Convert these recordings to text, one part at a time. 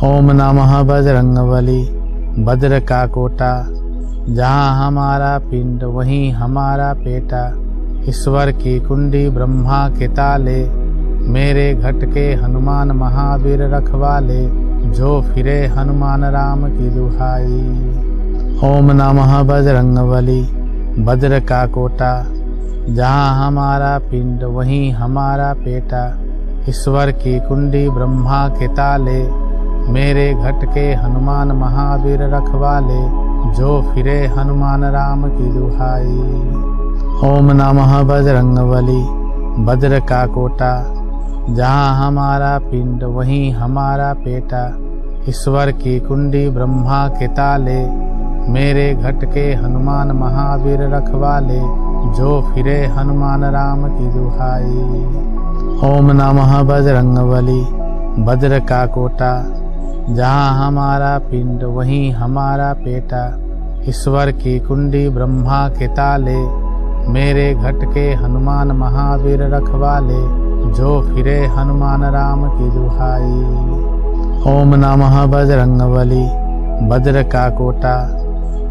ओम नमः बजरंगबली। वज्र का कोटा, जहाँ हमारा पिंड वहीं हमारा पेटा। ईश्वर की कुंडी ब्रह्मा के ताले, मेरे घट के हनुमान महावीर रखवाले। जो फिरे हनुमान राम की दुहाई। ओम नमः बजरंगबली। वज्र का कोटा, जहाँ हमारा पिंड वहीं हमारा पेटा। ईश्वर की कुंडी ब्रह्मा के ताले, मेरे घट के हनुमान महावीर रखवाले। जो फिरे हनुमान राम की दुहाई। ओम नमः बजरंगबली। वज्र का कोटा, जहाँ हमारा पिंड वहीं हमारा पेटा। ईश्वर की कुंडी ब्रह्मा के ताले, मेरे घट के हनुमान महावीर रखवाले। जो फिरे हनुमान राम की दुहाई। ओम नमः बजरंगबली। वज्र का कोटा, जहाँ हमारा पिंड वहीं हमारा पेटा। ईश्वर की कुंडी ब्रह्मा के ताले, मेरे घट के हनुमान महावीर रखवाले। जो फिरे हनुमान राम की दुहाई। ओम नमः बजरंगबली। वज्र का कोटा,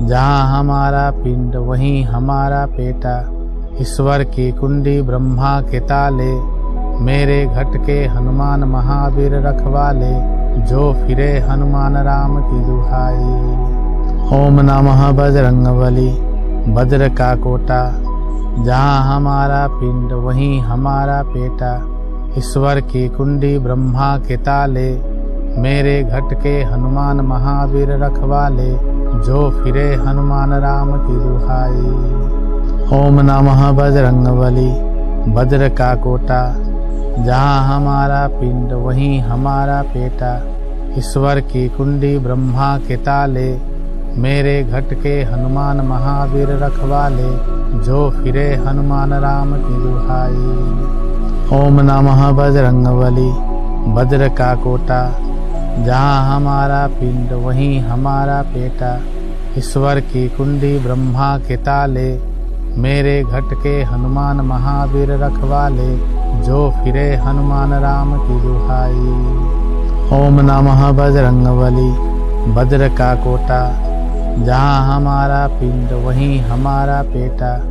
जहाँ हमारा पिंड वहीं हमारा पेटा। ईश्वर की कुंडी ब्रह्मा के ताले, मेरे घट के हनुमान महावीर रखवाले। जो फिरे हनुमान राम की दुहाई। ओम नमः बजरंगबली। वज्र का कोटा, जहाँ हमारा पिंड वहीं हमारा पेटा। ईश्वर की कुंडी ब्रह्मा के ताले, मेरे घट के हनुमान महावीर रखवाले। जो फिरे हनुमान राम की दुहाई। ओम नमः बजरंगबली। वज्र का कोटा, जहाँ हमारा पिंड वहीं हमारा पेटा। ईश्वर की कुंडी ब्रह्मा के ताले, मेरे घट के हनुमान महावीर रखवाले। जो फिरे हनुमान राम की दुहाई। ओम नमः बजरंगबली। वज्र का कोटा, जहाँ हमारा पिंड वहीं हमारा पेटा। ईश्वर की कुंडी ब्रह्मा के ताले, मेरे घट के हनुमान महावीर रखवाले। जो फिरे हनुमान राम की दुहाई। ओम नमः बजरंगबली। वज्र का कोटा, जहाँ हमारा पिंड वहीं हमारा पेटा।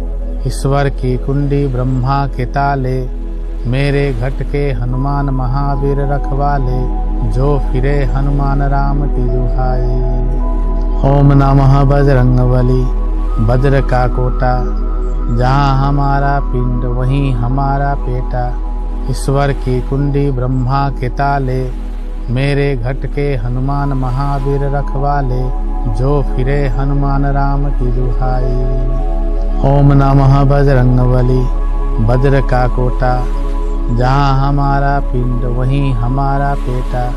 ईश्वर की कुंडी ब्रह्मा के ताले, मेरे घट के हनुमान महावीर रखवाले। जो फिरे हनुमान राम की दुहाई। ओम नमः बजरंगबली। वज्र का कोटा, जहाँ हमारा पिंड वहीं हमारा पेटा। ईश्वर की कुंडी ब्रह्मा के ताले, मेरे घट के हनुमान महावीर रखवाले। जो फिरे हनुमान राम की दुहाई। ओम नमः बजरंगबली। वज्र का कोटा, जहाँ हमारा पिंड वहीं हमारा पेटा।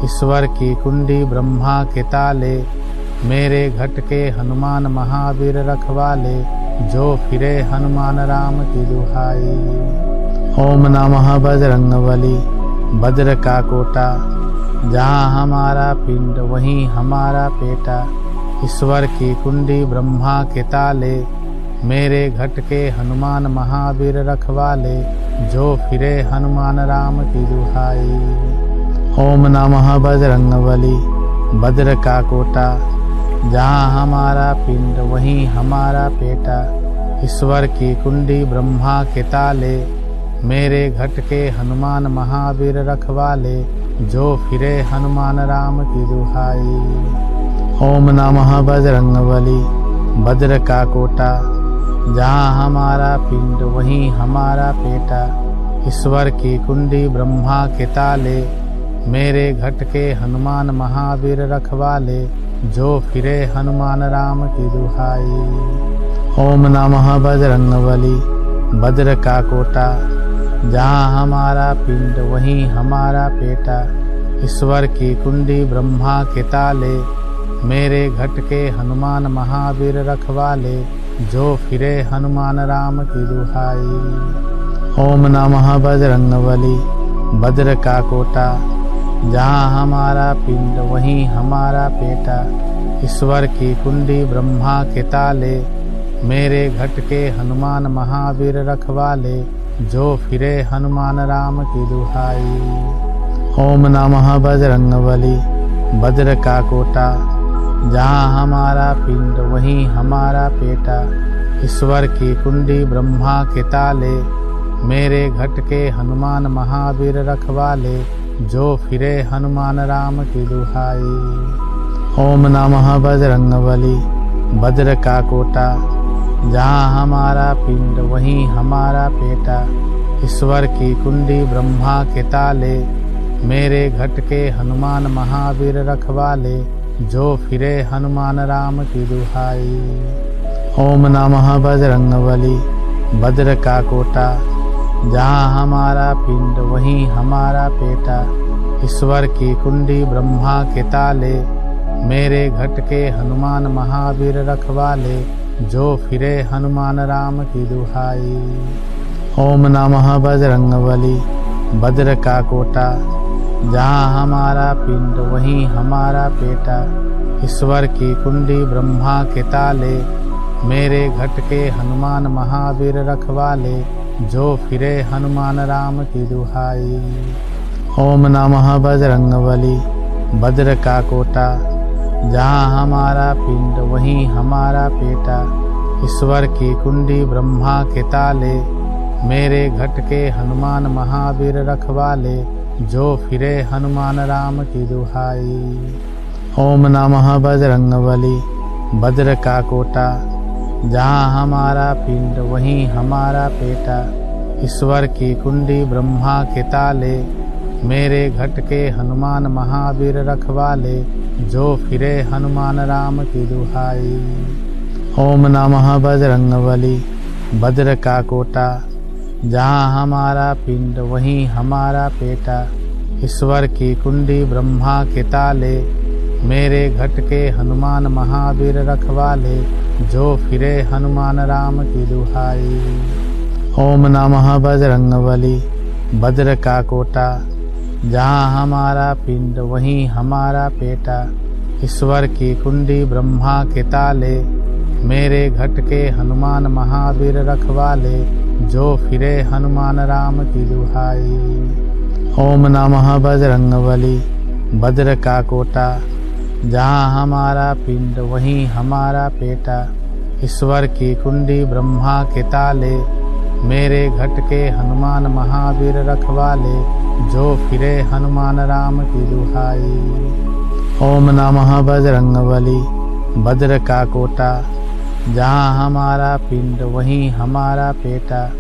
ईश्वर की कुंडी ब्रह्मा के ताले, मेरे घट के हनुमान महावीर रखवाले। जो फिरे हनुमान राम की दुहाई। ओम नमः बजरंगबली। वज्र का कोटा, जहाँ हमारा पिंड वहीं हमारा पेटा। ईश्वर की कुंडी ब्रह्मा के ताले, मेरे घट के हनुमान महावीर रखवाले। जो फिरे हनुमान राम की दुहाई। ओम नमः बजरंगबली। वज्र का कोटा, जहाँ हमारा पिंड वहीं हमारा पेटा। ईश्वर की कुंडी ब्रह्मा के ताले, मेरे घट के हनुमान महावीर रखवाले। जो फिरे हनुमान राम की दुहाई। ओम नमः बजरंगबली। वज्र का कोटा, जहाँ हमारा पिंड वहीं हमारा पेटा। ईश्वर की कुंडी ब्रह्मा के ताले, मेरे घट के हनुमान महावीर रखवाले। जो फिरे हनुमान राम की दुहाई। ओम नमः बजरंगबली। वज्र का कोटा, जहाँ हमारा पिंड वहीं हमारा पेटा। ईश्वर की कुंडी ब्रह्मा के ताले, मेरे घट के हनुमान महावीर रखवाले। जो फिरे हनुमान राम की दुहाई। ओम नमः बजरंगबली। वज्र का कोटा, जहाँ हमारा पिंड वहीं हमारा पेटा। ईश्वर की कुंडी ब्रह्मा के ताले, मेरे घट के हनुमान महावीर रखवाले। जो फिरे हनुमान राम की दुहाई। ओम नमः बजरंगबली। वज्र का कोटा, जहाँ हमारा पिंड वहीं हमारा पेटा। ईश्वर की कुंडी ब्रह्मा के ताले, मेरे घट के हनुमान महावीर रखवाले। जो फिरे हनुमान राम की दुहाई। ओम नमः बजरंगबली। वज्र का कोटा, जहाँ हमारा पिंड वहीं हमारा पेटा। ईश्वर की कुंडी ब्रह्मा के ताले, मेरे घट के हनुमान महावीर रखवाले। जो फिरे हनुमान राम की दुहाई। ओम नमः बजरंगबली। वज्र का कोटा, जहाँ हमारा पिंड वहीं हमारा पेटा। ईश्वर की कुंडी ब्रह्मा के ताले, मेरे घट के हनुमान महावीर रखवाले। जो फिरे हनुमान राम की दुहाई। ओम नमः बजरंगबली। वज्र का कोटा, जहाँ हमारा पिंड वहीं हमारा पेटा। ईश्वर की कुंडी ब्रह्मा के ताले, मेरे घट के हनुमान महावीर रखवाले। जो फिरे हनुमान राम की दुहाई। ओम नमः बजरंगबली। वज्र का कोटा, जहाँ हमारा पिंड वहीं हमारा पेटा। ईश्वर की कुंडी ब्रह्मा के ताले, मेरे घट के हनुमान महावीर रखवाले। जो फिरे हनुमान राम की दुहाई। ओम नमः बजरंगबली। वज्र का कोटा, जहाँ हमारा पिंड वहीं हमारा पेटा। ईश्वर की कुंडी ब्रह्मा के ताले, मेरे घट के हनुमान महावीर रखवाले। जो फिरे हनुमान राम की दुहाई। ओम नमः बजरंगबली। वज्र का कोटा, जहाँ हमारा पिंड वहीं हमारा पेटा। ईश्वर की कुंडी ब्रह्मा के ताले, मेरे घट के हनुमान महावीर रखवाले। जो फिरे हनुमान राम की दुहाई। ओम नमः बजरंगबली। वज्र का कोटा, जहाँ हमारा पिंड वहीं हमारा पेटा। ईश्वर की कुंडी ब्रह्मा के ताले, मेरे घट के हनुमान महावीर रखवाले। जो फिरे हनुमान राम की दुहाई। ओम नमः बजरंगबली। वज्र का कोटा, जहाँ हमारा पिंड वहीं हमारा पेटा। ईश्वर की कुंडी ब्रह्मा के ताले, मेरे घट के हनुमान महावीर रखवाले। जो फिरे हनुमान राम की दुहाई। ओम नमः बजरंगबली। वज्र का कोटा, जहाँ हमारा पिंड वहीं हमारा पेटा।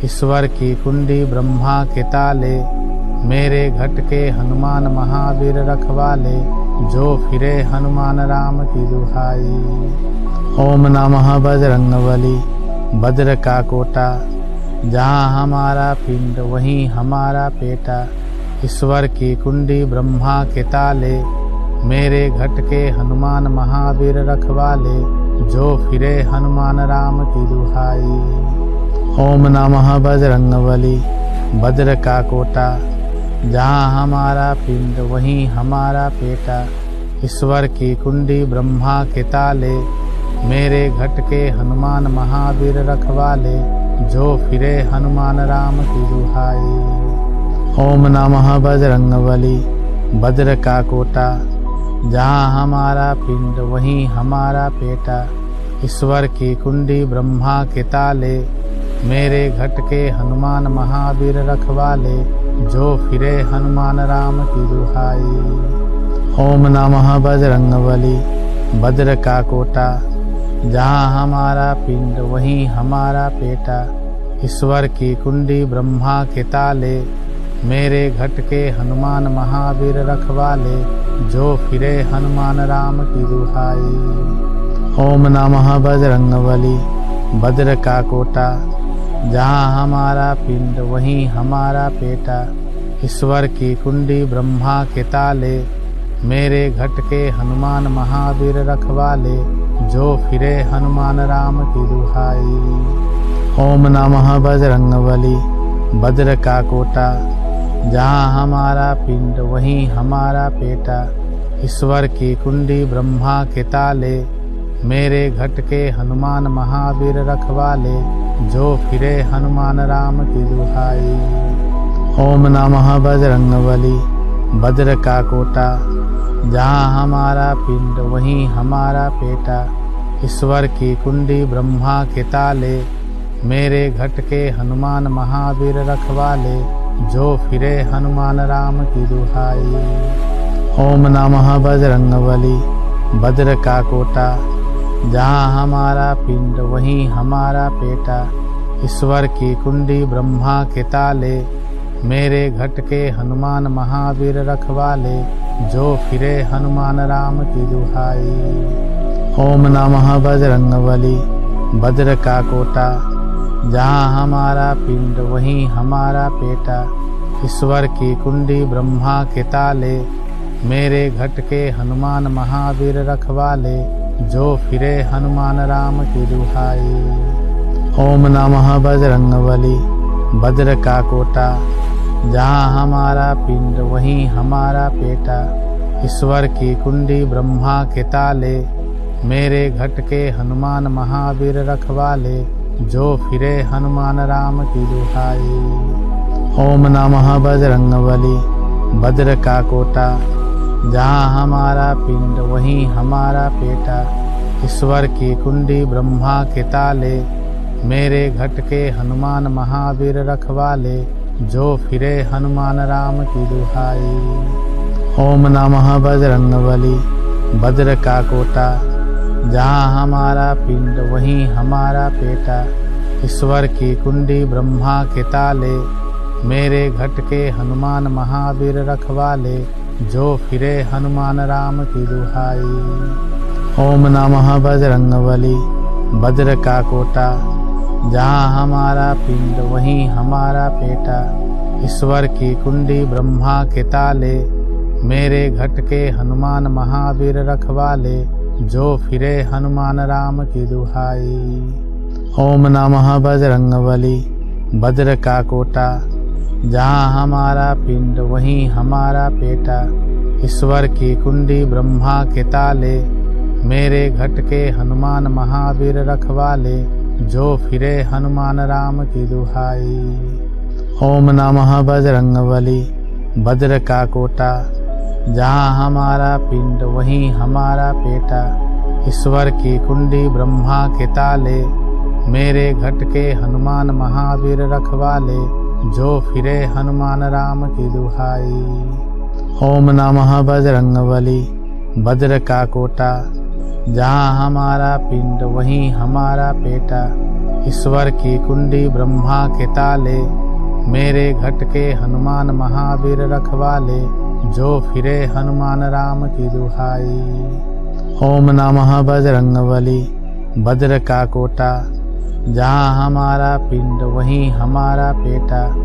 ईश्वर की कुंडी ब्रह्मा के ताले, मेरे घट के हनुमान महावीर रखवाले। जो फिरे हनुमान राम की दुहाई। ओम नमः बजरंगबली। वज्र का कोटा, जहाँ हमारा पिंड वहीं हमारा पेटा। ईश्वर की कुंडी ब्रह्मा के ताले, मेरे घट के हनुमान महावीर रखवाले। जो फिरे हनुमान राम की दुहाई। ओम नमः बजरंगबली। वज्र का कोटा, जहाँ हमारा पिंड वहीं हमारा पेटा। ईश्वर की कुंडी ब्रह्मा के ताले, मेरे घट के हनुमान महावीर रखवाले। जो फिरे हनुमान राम की दुहाई। ओम नमः बजरंगबली। वज्र का कोटा, जहाँ हमारा पिंड वहीं हमारा पेटा। ईश्वर की कुंडी ब्रह्मा के ताले, मेरे घट के हनुमान महावीर रखवाले। जो फिरे हनुमान राम की दुहाई। ओम नमः बजरंगबली। वज्र का कोटा, जहाँ हमारा पिंड वहीं हमारा पेटा। ईश्वर की कुंडी ब्रह्मा के ताले, मेरे घट के हनुमान महावीर रखवाले। जो फिरे हनुमान राम की दुहाई। ओम नमः बजरंगबली। वज्र का कोटा, जहाँ हमारा पिंड वहीं हमारा पेटा। ईश्वर की कुंडी ब्रह्मा के ताले, मेरे घट के हनुमान महावीर रखवाले। जो फिरे हनुमान राम की दुहाई। ओम नमः बजरंगबली। वज्र का कोटा, जहाँ हमारा पिंड वहीं हमारा पेटा। ईश्वर की कुंडी ब्रह्मा के ताले, मेरे घट के हनुमान महावीर रखवाले। जो फिरे हनुमान राम की दुहाई। ओम नमः बजरंगबली। वज्र का कोटा, जहाँ हमारा पिंड वहीं हमारा पेटा। ईश्वर की कुंडी ब्रह्मा के ताले, मेरे घट के हनुमान महावीर रखवाले। जो फिरे हनुमान राम की दुहाई। ओम नमः बजरंगबली, वज्र का कोटा। जहाँ हमारा पिंड वहीं हमारा पेटा। ईश्वर की कुंडी ब्रह्मा के ताले, मेरे घट के हनुमान महावीर रखवाले। जो फिरे हनुमान राम की दुहाई। ओम नमः बजरंगबली, वज्र का कोटा। जहाँ हमारा पिंड वहीं हमारा पेटा। ईश्वर की कुंडी ब्रह्मा के ताले, मेरे घट के हनुमान महावीर रखवाले। जो फिरे हनुमान राम की दुहाई। ओम नमः बजरंगबली, वज्र का कोटा। जहाँ हमारा पिंड वहीं हमारा पेटा। ईश्वर की कुंडी ब्रह्मा के ताले, मेरे घट के हनुमान महावीर रखवाले। जो फिरे हनुमान राम की दुहाई। ओम नमः बजरंगबली, वज्र का कोटा। जहाँ हमारा पिंड वहीं हमारा पेटा। ईश्वर की कुंडी ब्रह्मा के ताले, मेरे घट के हनुमान महावीर रखवाले। जो फिरे हनुमान राम की दुहाई। ओम नमः बजरंगबली, वज्र का कोटा। जहाँ हमारा पिंड वहीं हमारा पेटा। ईश्वर की कुंडी ब्रह्मा के ताले, मेरे घट के हनुमान महावीर रखवाले। जो फिरे हनुमान राम की दुहाई। ओम नमः बजरंगबली, वज्र का कोटा। जहाँ हमारा पिंड वहीं हमारा पेटा। ईश्वर की कुंडी ब्रह्मा के ताले, मेरे घट के हनुमान महावीर रखवाले। जो फिरे हनुमान राम की दुहाई। ओम नमः बजरंगबली, वज्र का कोटा। जहाँ हमारा पिंड वहीं हमारा पेटा। ईश्वर की कुंडी ब्रह्मा के ताले, मेरे घट के हनुमान महावीर रखवाले। जो फिरे हनुमान राम की दुहाई। ओम नमः बजरंगबली, वज्र का कोटा। जहाँ हमारा पिंड वहीं हमारा पेटा। ईश्वर की कुंडी ब्रह्मा के ताले, मेरे घट के हनुमान महावीर रखवाले। जो फिरे हनुमान राम की दुहाई। ओम नमः बजरंगबली, वज्र का कोटा। जहाँ हमारा पिंड वहीं हमारा पेटा। ईश्वर की कुंडी ब्रह्मा के ताले, मेरे घट के हनुमान महावीर रखवाले। जो फिरे हनुमान राम की दुहाई। ओम नमः बजरंगबली, वज्र का कोटा। जहाँ हमारा पिंड वहीं हमारा पेटा।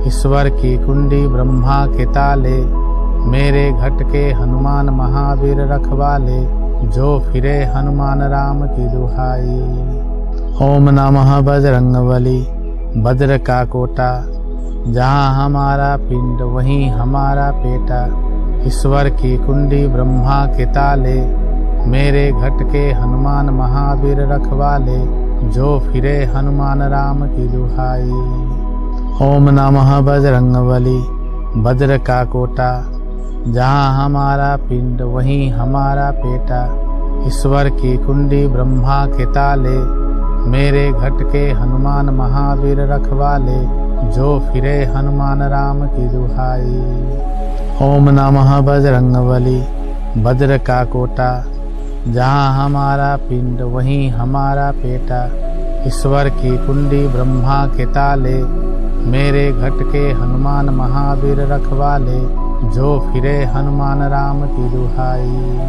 ईश्वर की कुंडी ब्रह्मा के ताले, मेरे घट के हनुमान महावीर रखवाले। जो फिरे हनुमान राम की दुहाई। ओम नमः बजरंगबली, वज्र का कोटा। जहाँ हमारा पिंड वहीं हमारा पेटा। ईश्वर की कुंडी ब्रह्मा के ताले, मेरे घट के हनुमान महावीर रखवाले। जो फिरे हनुमान राम की दुहाई। ओम नमः बजरंगबली, वज्र का कोटा। जहाँ हमारा पिंड वहीं हमारा पेटा। ईश्वर की कुंडी ब्रह्मा के ताले, मेरे घट के हनुमान महावीर रखवाले। जो फिरे हनुमान राम की दुहाई। ओम नमः बजरंगबली, वज्र का कोटा। जहाँ हमारा पिंड वहीं हमारा पेटा। ईश्वर की कुंडी ब्रह्मा के ताले, मेरे घट के हनुमान महावीर रखवाले। जो फिरे हनुमान राम की दुहाई।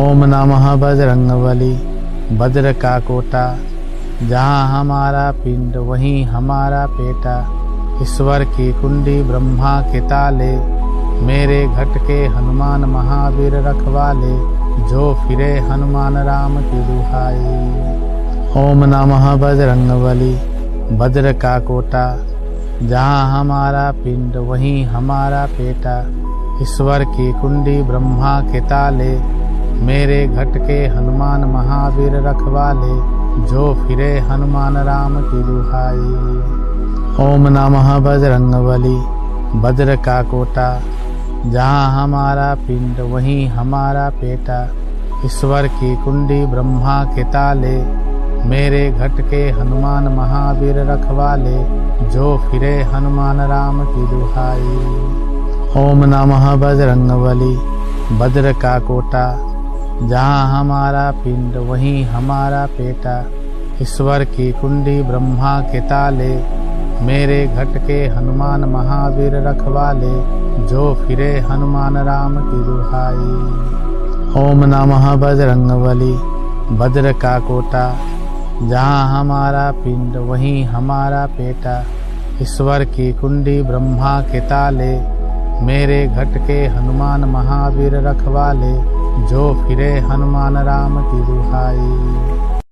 ओम नमः बजरंगबली, वज्र का कोटा। जहाँ हमारा पिंड वहीं हमारा पेटा। ईश्वर की कुंडी ब्रह्मा के ताले, मेरे घट के हनुमान महावीर रखवाले। जो फिरे हनुमान राम की दुहाई। ओम नमः बजरंगबली, वज्र का कोटा। जहाँ हमारा पिंड वहीं हमारा पेटा। ईश्वर की कुंडी ब्रह्मा के ताले, मेरे घट के हनुमान महावीर रखवाले। जो फिरे हनुमान राम की दुहाई। ओम नमः बजरंगबली, वज्र का कोटा। जहाँ हमारा पिंड वहीं हमारा पेटा। ईश्वर की कुंडी ब्रह्मा के ताले, मेरे घट के हनुमान महावीर रखवाले। जो फिरे हनुमान राम की दुहाई। ओम नमः बजरंगबली, भद्र का कोटा। जहाँ हमारा पिंड वहीं हमारा पेटा। ईश्वर की कुंडी ब्रह्मा के ताले, मेरे घट के हनुमान महावीर रखवाले। जो फिरे हनुमान राम की दुहाई। ओम नमः बजरंगबली, भद्र का कोटा। जहाँ हमारा पिंड वहीं हमारा पेटा। ईश्वर की कुंडी ब्रह्मा के ताले, मेरे घट के हनुमान महावीर रखवाले। जो फिरे हनुमान राम की दुहाई।